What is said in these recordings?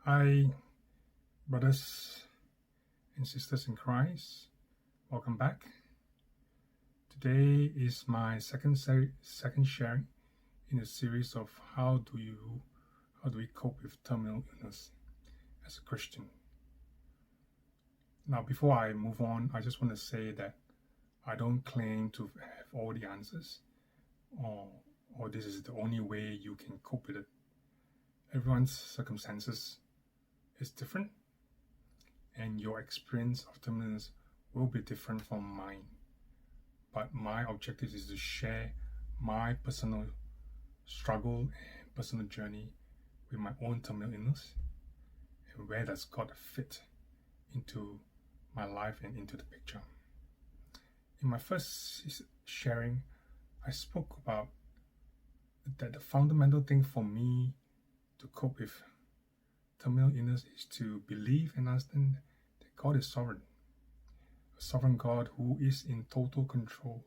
Hi, brothers and sisters in Christ. Welcome back. Today is my second sharing in a series of how do we cope with terminal illness as a Christian. Now, before I move on, I just want to say that I don't claim to have all the answers, or this is the only way you can cope with it. Everyone's circumstances is different, and your experience of terminal illness will be different from mine. But my objective is to share my personal struggle and personal journey with my own terminal illness, and where does God fit into my life and into the picture. In my first sharing, I spoke about that the fundamental thing for me to cope with terminal illness is to believe and understand that God is sovereign. A sovereign God who is in total control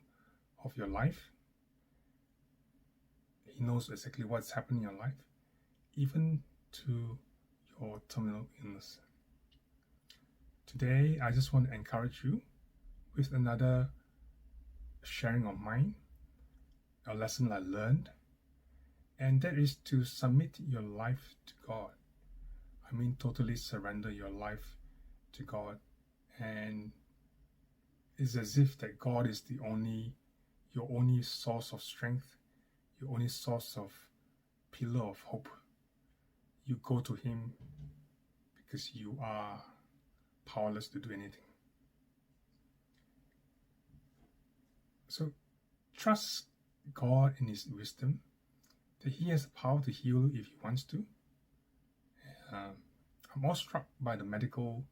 of your life. He knows exactly what's happening in your life, even to your terminal illness. Today, I just want to encourage you with another sharing of mine, a lesson I learned, and that is to submit your life to God. I mean, totally surrender your life to God, and it's as if that God is your only source of strength, your only source of pillar of hope. You go to Him because you are powerless to do anything. So trust God in His wisdom, that He has the power to heal you if He wants to. I'm all struck by the medical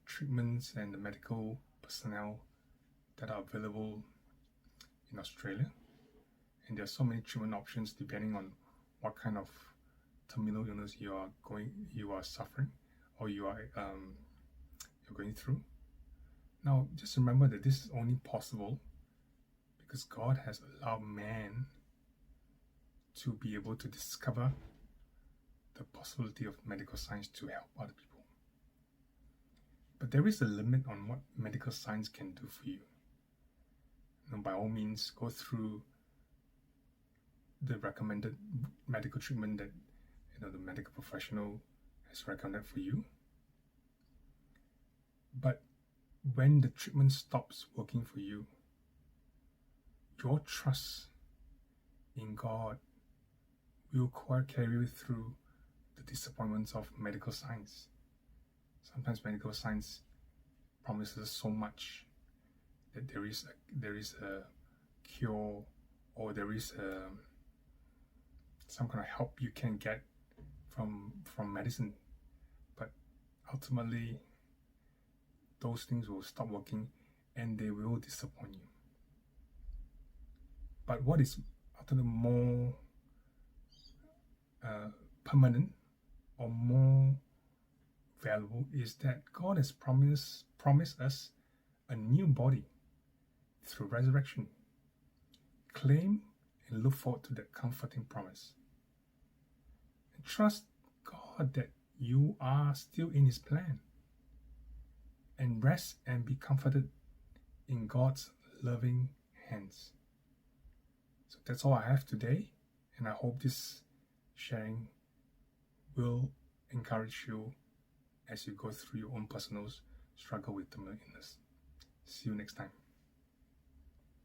treatments and the medical personnel that are available in Australia. And there are so many treatment options depending on what kind of terminal illness you are suffering, or you're going through. Now, just remember that this is only possible because God has allowed man to be able to discover the possibility of medical science to help other people. But there is a limit on what medical science can do for you. By all means, go through the recommended medical treatment that the medical professional has recommended for you. But when the treatment stops working for you, your trust in God will carry you through the disappointments of medical science. Sometimes medical science promises so much that there is a cure, or there is some kind of help you can get from medicine, but ultimately those things will stop working and they will disappoint you. But what is ultimately more permanent or more valuable is that God has promised us a new body through resurrection. Claim and look forward to that comforting promise. And trust God that you are still in His plan. And rest and be comforted in God's loving hands. So that's all I have today, and I hope this sharing will encourage you as you go through your own personal struggle with terminal illness. See you next time.